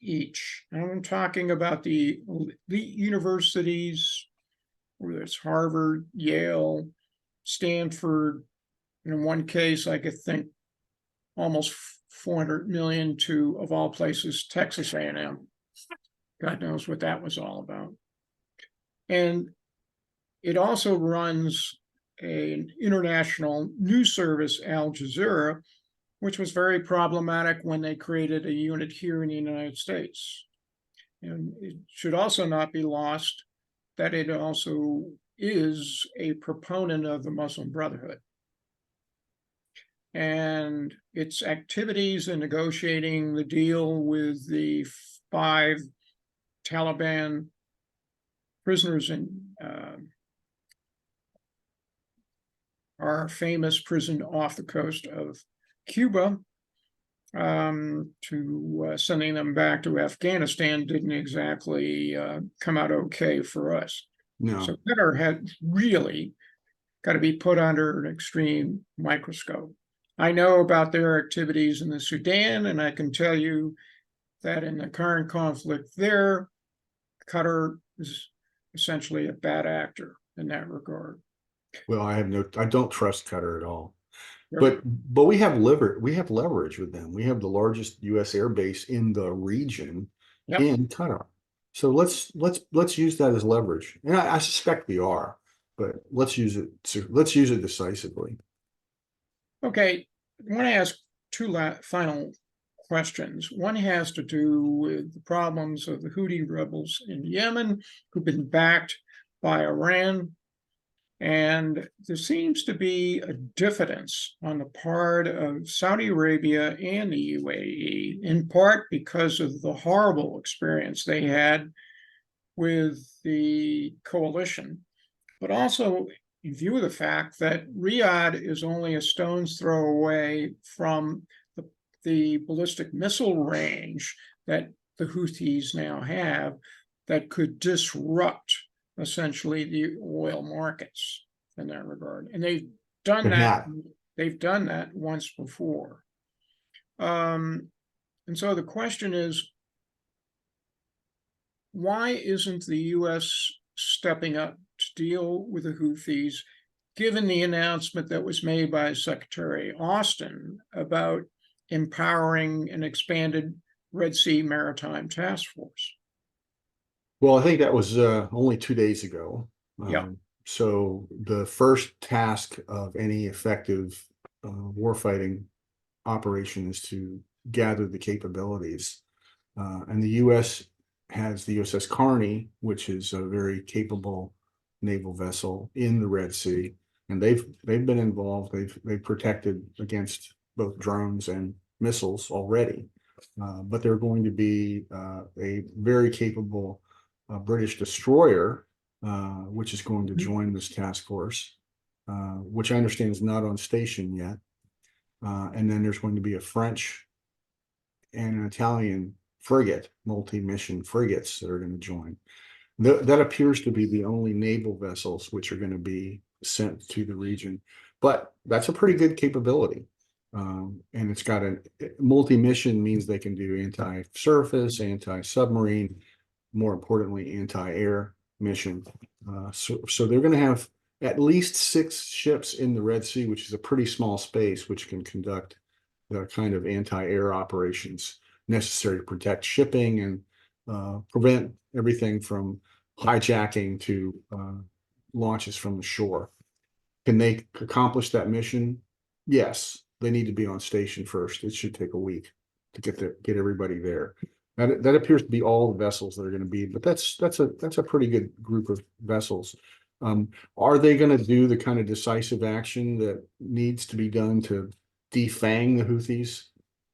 each. And I'm talking about the elite universities, whether it's Harvard, Yale, Stanford. In one case, I could think almost $400 million to, of all places, Texas A&M. God knows what that was all about. And it also runs an international news service, Al Jazeera, which was very problematic when they created a unit here in the United States. And it should also not be lost that it also is a proponent of the Muslim Brotherhood. And its activities in negotiating the deal with the 5 Taliban prisoners in our famous prison off the coast of Cuba, to sending them back to Afghanistan didn't exactly come out okay for us. No. So Qatar had really got to be put under an extreme microscope. I know about their activities in the Sudan, and I can tell you that in the current conflict there, Qatar is essentially a bad actor in that regard. Well, I don't trust Qatar at all. But we have leverage with them. We have the largest U.S. air base in the region in Qatar. So let's use that as leverage. And I suspect we are, but let's use it decisively. Okay, I want to ask 2 final questions. One has to do with the problems of the Houthi rebels in Yemen, who've been backed by Iran. And there seems to be a diffidence on the part of Saudi Arabia and the UAE, in part because of the horrible experience they had with the coalition, but also in view of the fact that Riyadh is only a stone's throw away from the ballistic missile range that the Houthis now have that could disrupt essentially the oil markets in that regard. And they've done that. They've done that once before. And so the question is, why isn't the U.S. stepping up to deal with the Houthis, given the announcement that was made by Secretary Austin about empowering an expanded Red Sea Maritime Task Force? Well, I think that was only 2 days ago. Yeah. So the first task of any effective warfighting operation is to gather the capabilities. And the U.S. has the USS Carney, which is a very capable naval vessel in the Red Sea, and they've been involved. They've protected against both drones and missiles already. But they're going to be a very capable British destroyer, which is going to join this task force, which I understand is not on station yet. And then there's going to be a French and an Italian frigate, multi-mission frigates that are going to join. That appears to be the only naval vessels which are going to be sent to the region. But that's a pretty good capability. And it's got a multi-mission means they can do anti-surface, anti-submarine, more importantly, anti-air mission. So they're going to have at least 6 ships in the Red Sea, which is a pretty small space, which can conduct the kind of anti-air operations necessary to protect shipping and prevent everything from hijacking to launches from the shore. Can they accomplish that mission? Yes, they need to be on station first. It should take a week to get everybody there. That appears to be all the vessels that are going to be, but that's a pretty good group of vessels. Are they going to do the kind of decisive action that needs to be done to defang the Houthis?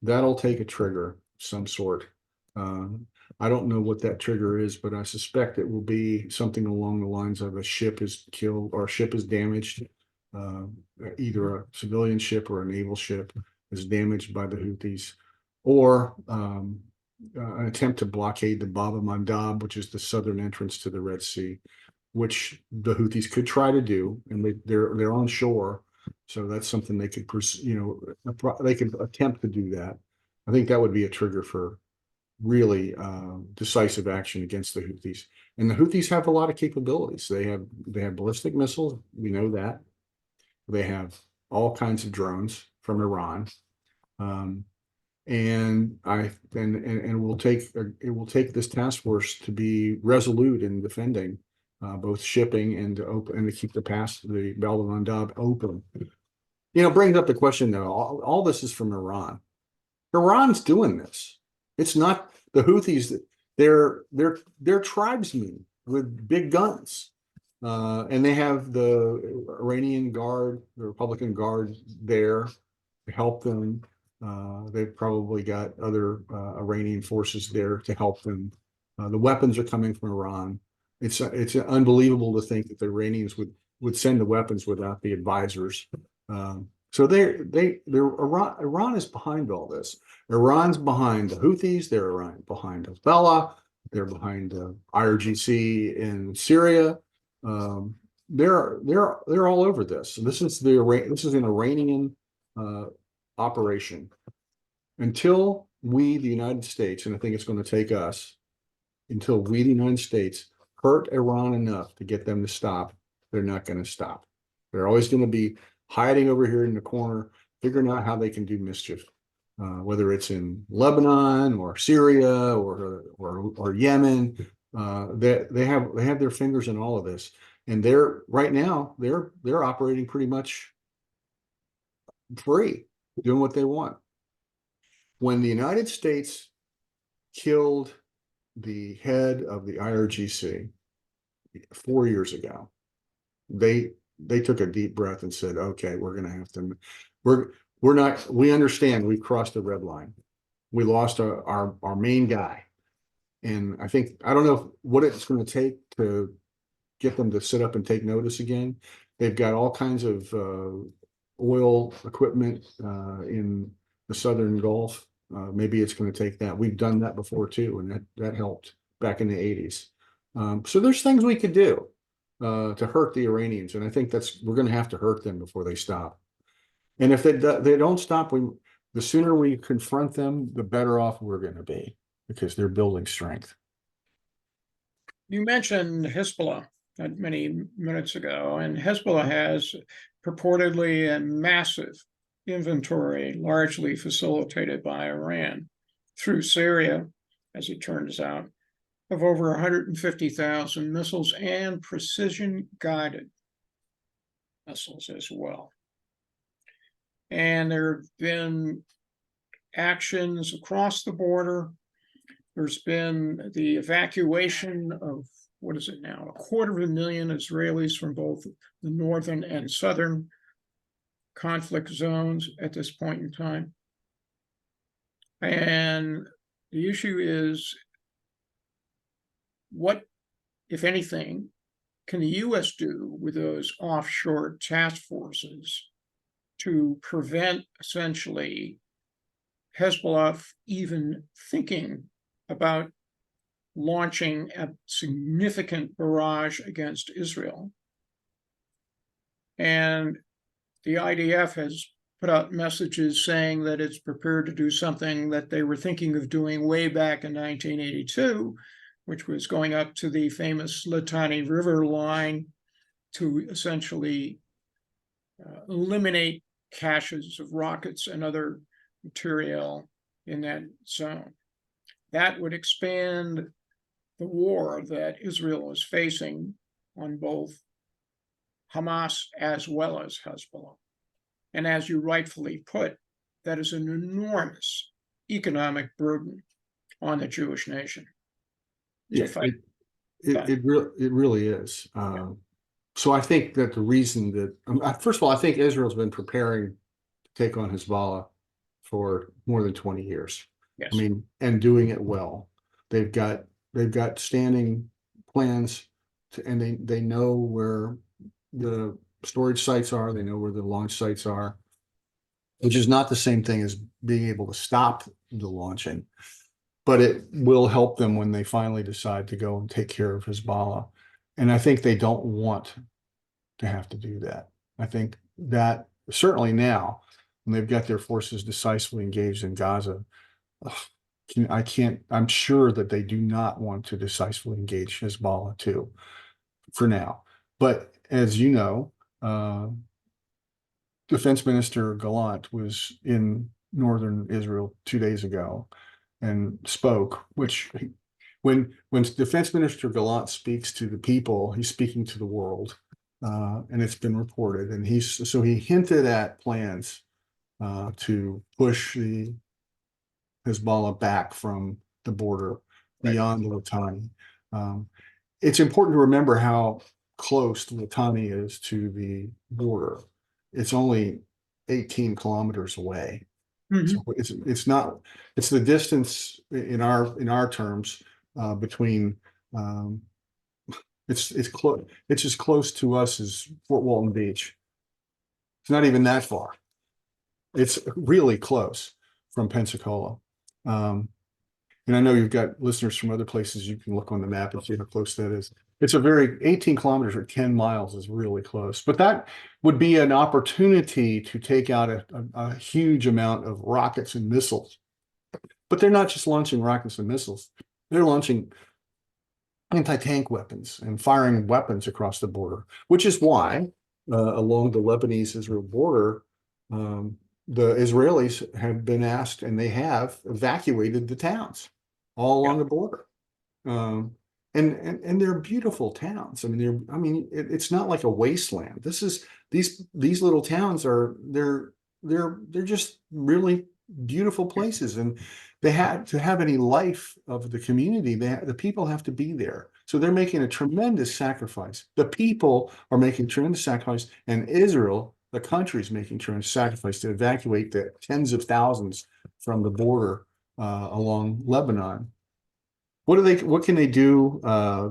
That'll take a trigger of some sort. I don't know what that trigger is, but I suspect it will be something along the lines of a ship is killed or a ship is damaged. Either a civilian ship or a naval ship is damaged by the Houthis, or an attempt to blockade the Bab el-Mandab, which is the southern entrance to the Red Sea, which the Houthis could try to do, and they're on shore, so that's something they could, they could attempt to do that. I think that would be a trigger for really decisive action against the Houthis. And the Houthis have a lot of capabilities. They have ballistic missiles. We know that. They have all kinds of drones from Iran. And it will take this task force to be resolute in defending both shipping and to keep the Bab el-Mandab open. Brings up the question though. All this is from Iran. Iran's doing this. It's not the Houthis. They're tribesmen with big guns, and they have the Iranian Guard, the Republican Guard there to help them. They've probably got other Iranian forces there to help them. The weapons are coming from Iran. It's unbelievable to think that the Iranians would send the weapons without the advisors. So Iran is behind all this. Iran's behind the Houthis. They're behind Hezbollah. They're behind IRGC in Syria. They're all over this. This is an Iranian operation. Until we, the United States, and I think it's going to take us, until we, the United States, hurt Iran enough to get them to stop, they're not going to stop. They're always going to be hiding over here in the corner, figuring out how they can do mischief, whether it's in Lebanon or Syria or Yemen. They have their fingers in all of this, and right now they're operating pretty much free, doing what they want. When the United States killed the head of the IRGC 4 years ago, they took a deep breath and said, okay, we're going to have to, we understand we've crossed the red line. We lost our main guy. And I don't know what it's going to take to get them to sit up and take notice again. They've got all kinds of oil equipment in the Southern Gulf. Maybe it's going to take that. We've done that before too, and that helped back in the 80s. So there's things we could do to hurt the Iranians, and I think we're going to have to hurt them before they stop. And if they don't stop, the sooner we confront them, the better off we're going to be, because they're building strength. You mentioned Hezbollah not many minutes ago, and Hezbollah has purportedly a massive inventory, largely facilitated by Iran through Syria, as it turns out, of over 150,000 missiles and precision-guided missiles as well. And there have been actions across the border. There's been the evacuation of, what is it now, 250,000 Israelis from both the northern and southern conflict zones at this point in time. And the issue is, what, if anything, can the US do with those offshore task forces to prevent essentially Hezbollah even thinking about launching a significant barrage against Israel? And the IDF has put out messages saying that it's prepared to do something that they were thinking of doing way back in 1982, which was going up to the famous Litani River line to essentially eliminate caches of rockets and other material in that zone. That would expand the war that Israel is facing on both Hamas as well as Hezbollah. And as you rightfully put, that is an enormous economic burden on the Jewish nation. Yeah, it really is. So I think that the reason that, first of all, I think Israel's been preparing to take on Hezbollah for more than 20 years. Yes. I mean, and doing it well. They've got standing plans and they know where the storage sites are, they know where the launch sites are, which is not the same thing as being able to stop the launching, but it will help them when they finally decide to go and take care of Hezbollah. And I think they don't want to have to do that. I think that certainly now, when they've got their forces decisively engaged in Gaza, I'm sure that they do not want to decisively engage Hezbollah too, for now. But as you know, Defense Minister Gallant was in northern Israel 2 days ago and spoke, which when Defense Minister Gallant speaks to the people, he's speaking to the world, and it's been reported. And he hinted at plans to push the Hezbollah back from the border beyond the Litani. It's important to remember how close the Litani is to the border. It's only 18 kilometers away. Mm-hmm. So it's the distance in our terms between it's close. It's as close to us as Fort Walton Beach. It's not even that far. It's really close from Pensacola. And I know you've got listeners from other places. You can look on the map and see how close that is. It's 18 kilometers or 10 miles is really close, but that would be an opportunity to take out a huge amount of rockets and missiles. But they're not just launching rockets and missiles. They're launching anti-tank weapons and firing weapons across the border, which is why along the Lebanese-Israel border, the Israelis have been asked, and they have evacuated the towns all along the border. And they're beautiful towns. I mean, it's not like a wasteland. These little towns they're just really beautiful places, and they had to have any life of the community. The people have to be there. So they're making a tremendous sacrifice. The people are making tremendous sacrifice, and Israel, the country, is making tremendous sacrifice to evacuate the tens of thousands from the border along Lebanon. What can they do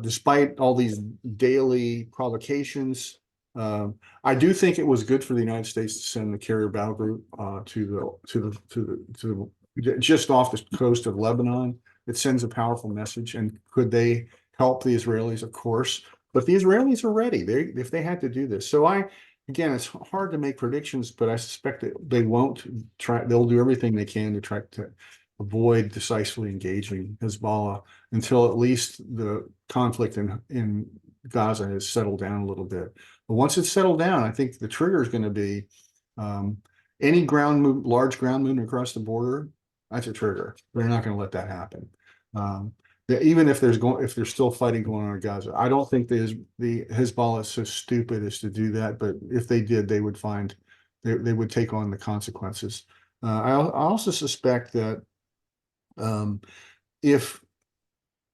despite all these daily provocations? I do think it was good for the United States to send the carrier battle group to just off the coast of Lebanon. It sends a powerful message. And could they help the Israelis? Of course, but the Israelis are ready. If they had to do this. So again, it's hard to make predictions, but I suspect that they won't try. They'll do everything they can to try avoid decisively engaging Hezbollah until at least the conflict in Gaza has settled down a little bit. But once it's settled down, I think the trigger is going to be any large ground movement across the border. That's a trigger. They're not going to let that happen. Even if there's still fighting going on in Gaza, I don't think the Hezbollah is so stupid as to do that. But if they did, they would take on the consequences. I also suspect that if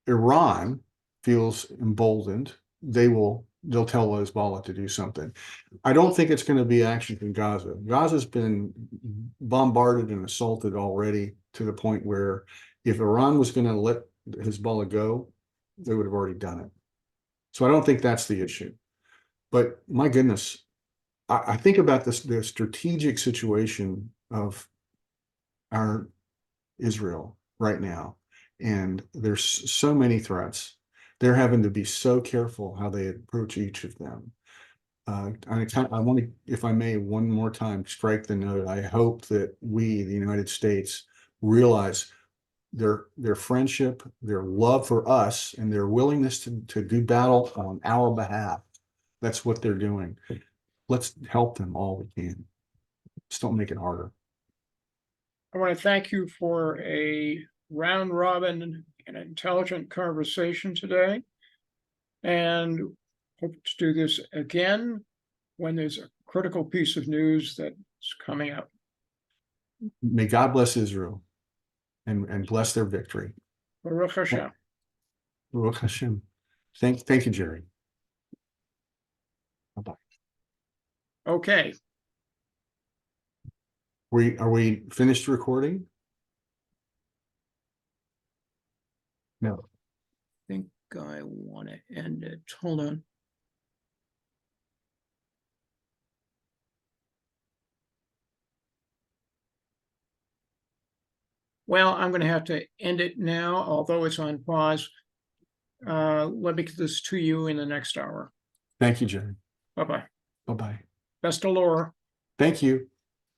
Iran feels emboldened, they'll tell Hezbollah to do something. I don't think it's going to be action from Gaza. Gaza's been bombarded and assaulted already to the point where if Iran was going to let Hezbollah go, they would have already done it. So I don't think that's the issue. But my goodness, I think about the strategic situation of our Israel right now, and there's so many threats. They're having to be so careful how they approach each of them. I want to, if I may, one more time strike the note. I hope that we, the United States, realize their friendship, their love for us, and their willingness to do battle on our behalf. That's what they're doing. Let's help them all we can. Just don't make it harder. I want to thank you for a round robin and intelligent conversation today, and hope to do this again when there's a critical piece of news that's coming up. May God bless Israel and bless their victory. Baruch Hashem. Baruch Hashem. Thank you, Jerry. Bye-bye. Okay. Are we finished recording? No. I think I want to end it. Hold on. Well, I'm going to have to end it now, although it's on pause. Let me get this to you in the next hour. Thank you, Jerry. Bye-bye. Bye-bye. Best of Laura. Thank you.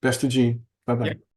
Best to Gene. Bye-bye. Yeah.